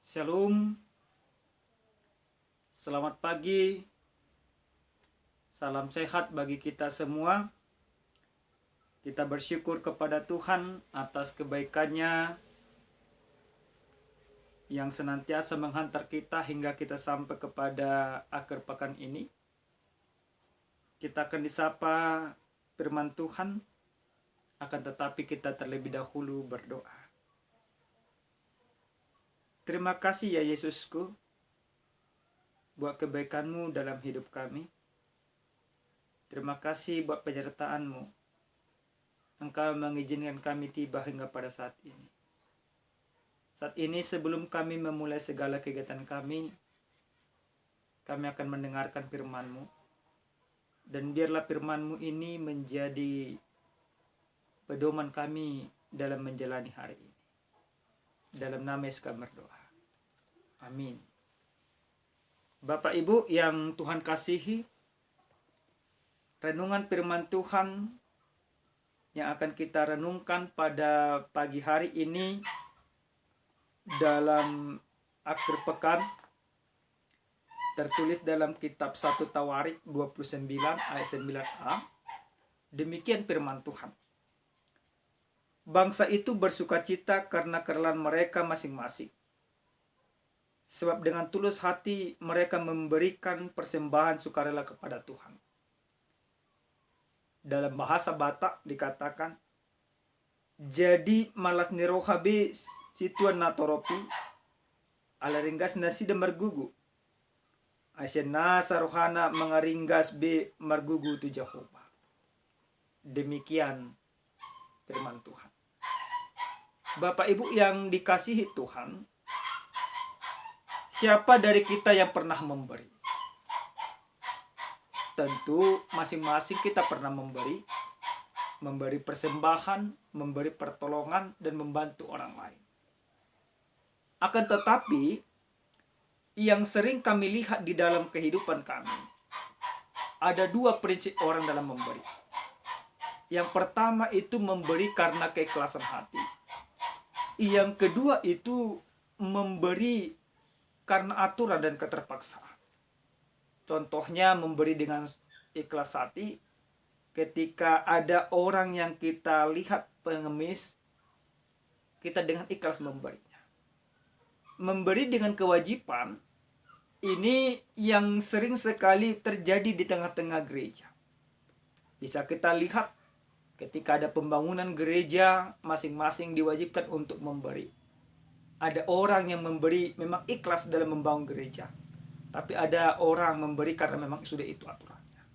Shalom, selamat pagi, salam sehat bagi kita semua. Kita bersyukur kepada Tuhan atas kebaikannya yang senantiasa menghantar kita hingga kita sampai kepada akhir pekan ini. Kita akan disapa firman Tuhan, akan tetapi kita terlebih dahulu berdoa. Terima kasih ya Yesusku, buat kebaikan-Mu dalam hidup kami. Terima kasih buat penyertaan-Mu. Engkau mengizinkan kami tiba hingga pada saat ini. Saat ini sebelum kami memulai segala kegiatan kami akan mendengarkan firman-Mu. Dan biarlah firman-Mu ini menjadi pedoman kami dalam menjalani hari ini. Dalam nama Yesus kami berdoa. Amin. Bapak Ibu yang Tuhan kasihi, renungan firman Tuhan yang akan kita renungkan pada pagi hari ini dalam akhir pekan tertulis dalam kitab 1 Tawarik 29 ayat 9a. Demikian firman Tuhan. Bangsa itu bersukacita karena kerelaan mereka masing-masing. Sebab dengan tulus hati mereka memberikan persembahan sukarela kepada Tuhan. Dalam bahasa Batak dikatakan, jadi malas nirohabe situan natoropi alaringgas nasi de mergugu. Asyana sarohana mengaringgas be mergugu tu Jehovah. Demikian firman Tuhan. Bapak Ibu yang dikasihi Tuhan, siapa dari kita yang pernah memberi? Tentu masing-masing kita pernah memberi persembahan, memberi pertolongan, dan membantu orang lain. Akan tetapi, yang sering kami lihat di dalam kehidupan kami, ada dua prinsip orang dalam memberi. Yang pertama itu memberi karena keikhlasan hati. Yang kedua itu memberi karena aturan dan keterpaksaan. Contohnya memberi dengan ikhlas hati ketika ada orang yang kita lihat pengemis, kita dengan ikhlas memberinya. Memberi dengan kewajiban, ini yang sering sekali terjadi di tengah-tengah gereja. Bisa kita lihat ketika ada pembangunan gereja, masing-masing diwajibkan untuk memberi. Ada orang yang memberi memang ikhlas dalam membangun gereja. Tapi ada orang memberi karena memang sudah itu aturannya.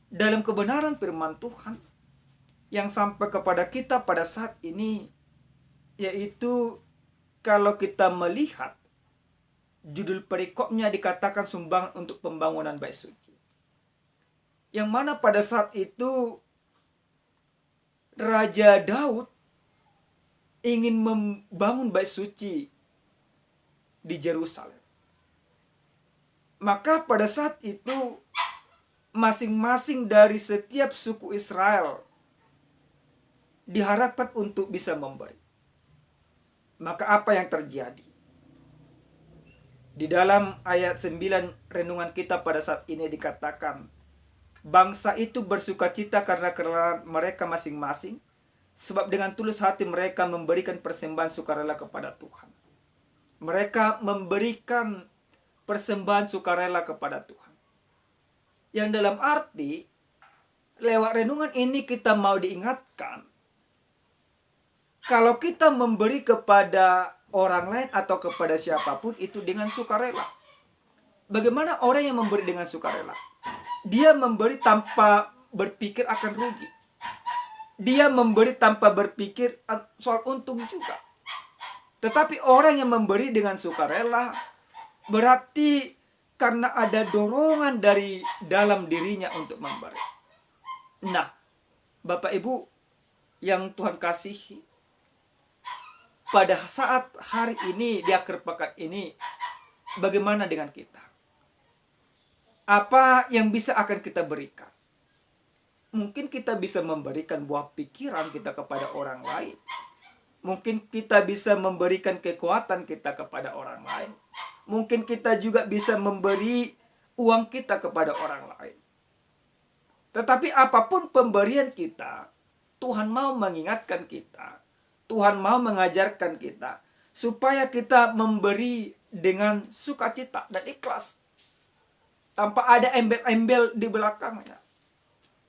Dalam kebenaran firman Tuhan yang sampai kepada kita pada saat ini, yaitu kalau kita melihat judul perikopnya dikatakan sumbangan untuk pembangunan bait suci. Yang mana pada saat itu Raja Daud ingin membangun bait suci di Yerusalem. Maka pada saat itu masing-masing dari setiap suku Israel diharapkan untuk bisa memberi. Maka apa yang terjadi? Di dalam ayat 9 renungan kita pada saat ini dikatakan, bangsa itu bersukacita karena kerelaan mereka masing-masing, sebab dengan tulus hati mereka memberikan persembahan sukarela kepada Tuhan. Mereka memberikan persembahan sukarela kepada Tuhan. Yang dalam arti, lewat renungan ini kita mau diingatkan, kalau kita memberi kepada orang lain atau kepada siapapun itu dengan sukarela. Bagaimana orang yang memberi dengan sukarela? Dia memberi tanpa berpikir akan rugi. Dia memberi tanpa berpikir soal untung juga. Tetapi orang yang memberi dengan sukarela berarti karena ada dorongan dari dalam dirinya untuk memberi. Nah, Bapak Ibu yang Tuhan kasihi, pada saat hari ini, di akhir pekan ini, bagaimana dengan kita? Apa yang bisa akan kita berikan? Mungkin kita bisa memberikan buah pikiran kita kepada orang lain. Mungkin kita bisa memberikan kekuatan kita kepada orang lain. Mungkin kita juga bisa memberi uang kita kepada orang lain. Tetapi apapun pemberian kita, Tuhan mau mengingatkan kita. Tuhan mau mengajarkan kita supaya kita memberi dengan sukacita dan ikhlas, tanpa ada embel-embel di belakangnya.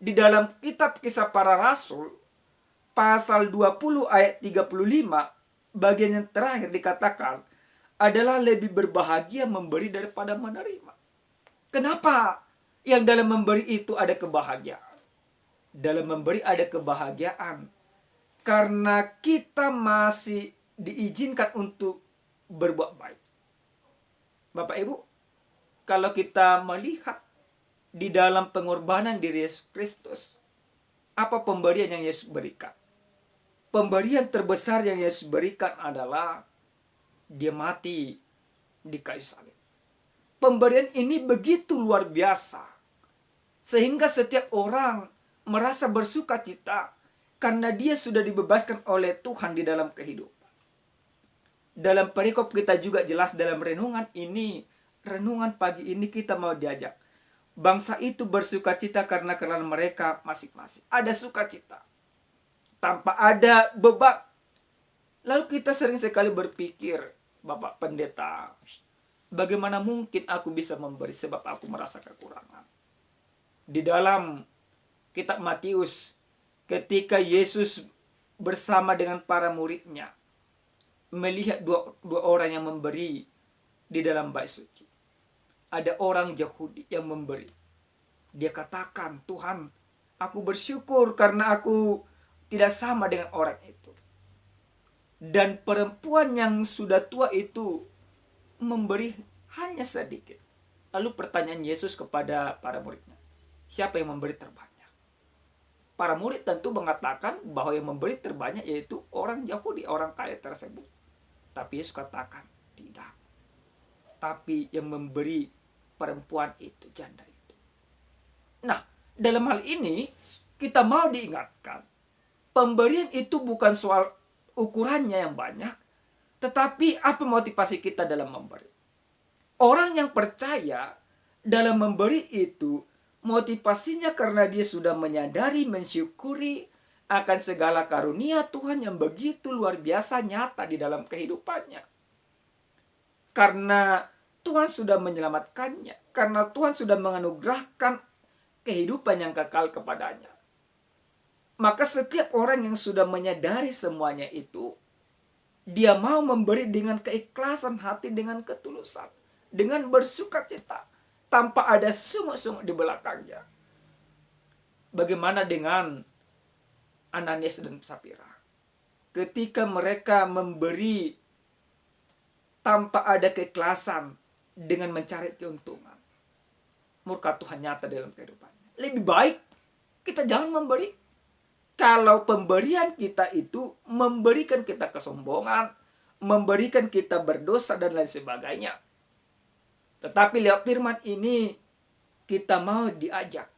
Di dalam kitab Kisah Para Rasul pasal 20 ayat 35 bagian yang terakhir dikatakan adalah lebih berbahagia memberi daripada menerima. Kenapa? Yang dalam memberi itu ada kebahagiaan. Dalam memberi ada kebahagiaan karena kita masih diizinkan untuk berbuat baik. Bapak Ibu, kalau kita melihat di dalam pengorbanan diri Yesus Kristus, apa pemberian yang Yesus berikan? Pemberian terbesar yang Yesus berikan adalah dia mati di kayu salib. Pemberian ini begitu luar biasa, sehingga setiap orang merasa bersuka cita karena dia sudah dibebaskan oleh Tuhan di dalam kehidupan. Dalam perikop kita juga jelas dalam renungan pagi ini kita mau diajak. Bangsa itu bersuka cita karena mereka masing-masing ada sukacita, tanpa ada beban. Lalu kita sering sekali berpikir, Bapak Pendeta, bagaimana mungkin aku bisa memberi sebab aku merasa kekurangan. Di dalam kitab Matius, ketika Yesus bersama dengan para muridnya melihat dua orang yang memberi di dalam bait suci. Ada orang Yahudi yang memberi. Dia katakan, Tuhan, aku bersyukur karena aku tidak sama dengan orang itu. Dan perempuan yang sudah tua itu memberi hanya sedikit. Lalu pertanyaan Yesus kepada para muridnya, siapa yang memberi terbanyak? Para murid tentu mengatakan bahwa yang memberi terbanyak yaitu orang Yahudi, orang kaya tersebut. Tapi Yesus katakan, tidak. Tapi yang memberi perempuan itu, janda itu. Nah, dalam hal ini kita mau diingatkan, pemberian itu bukan soal ukurannya yang banyak, tetapi apa motivasi kita dalam memberi. Orang yang percaya dalam memberi itu, motivasinya karena dia sudah menyadari, mensyukuri akan segala karunia Tuhan yang begitu luar biasa nyata di dalam kehidupannya. Karena Tuhan sudah menyelamatkannya, karena Tuhan sudah menganugerahkan kehidupan yang kekal kepadanya. Maka setiap orang yang sudah menyadari semuanya itu, dia mau memberi dengan keikhlasan hati, dengan ketulusan, dengan bersukacita, tanpa ada sungguh-sungguh di belakangnya. Bagaimana dengan Ananias dan Sapira? Ketika mereka memberi tanpa ada keikhlasan, dengan mencari keuntungan, murka Tuhan nyata dalam kehidupannya. Lebih baik kita jangan memberi. Kalau pemberian kita itu memberikan kita kesombongan, memberikan kita berdosa dan lain sebagainya. Tetapi lewat firman ini kita mau diajak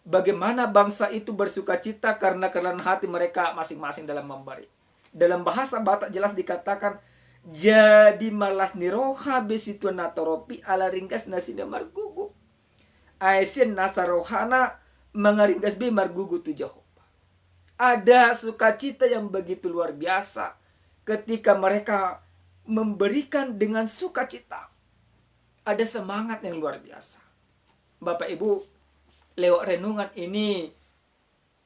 bagaimana bangsa itu bersukacita karena kerelaan hati mereka masing-masing dalam memberi. Dalam bahasa Batak jelas dikatakan, jadi malas niroha besitu natoropi ala ringkas nasida margugu. Aisin nasarohana mengaringkas bi margugu tu Jehovah. Ada sukacita yang begitu luar biasa ketika mereka memberikan dengan sukacita. Ada semangat yang luar biasa. Bapak Ibu, lewat renungan ini,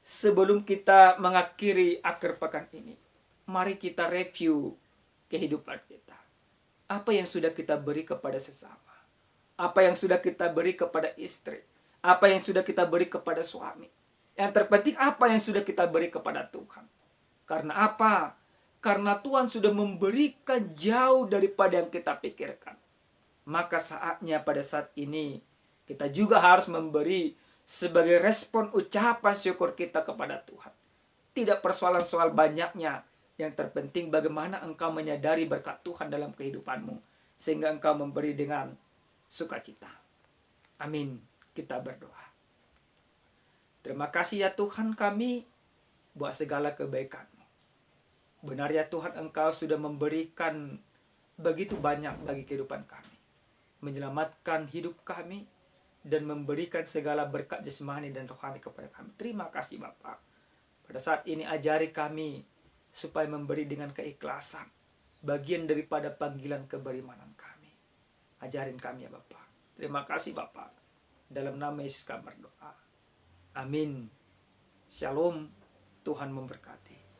sebelum kita mengakhiri akhir pekan ini, mari kita review kehidupan kita. Apa yang sudah kita beri kepada sesama? Apa yang sudah kita beri kepada istri? Apa yang sudah kita beri kepada suami? Yang terpenting apa yang sudah kita beri kepada Tuhan. Karena apa? Karena Tuhan sudah memberikan jauh daripada yang kita pikirkan. Maka saatnya pada saat ini kita juga harus memberi sebagai respon ucapan syukur kita kepada Tuhan. Tidak persoalan soal banyaknya. Yang terpenting bagaimana engkau menyadari berkat Tuhan dalam kehidupanmu, sehingga engkau memberi dengan sukacita. Amin. Kita berdoa. Terima kasih ya Tuhan kami buat segala kebaikan-Mu. Benar ya Tuhan, Engkau sudah memberikan begitu banyak bagi kehidupan kami, menyelamatkan hidup kami, dan memberikan segala berkat jasmani dan rohani kepada kami. Terima kasih Bapa. Pada saat ini ajari kami supaya memberi dengan keikhlasan, bagian daripada panggilan keberimanan kami. Ajarin kami ya Bapa. Terima kasih Bapa. Dalam nama Yesus kami berdoa. Amin. Shalom. Tuhan memberkati.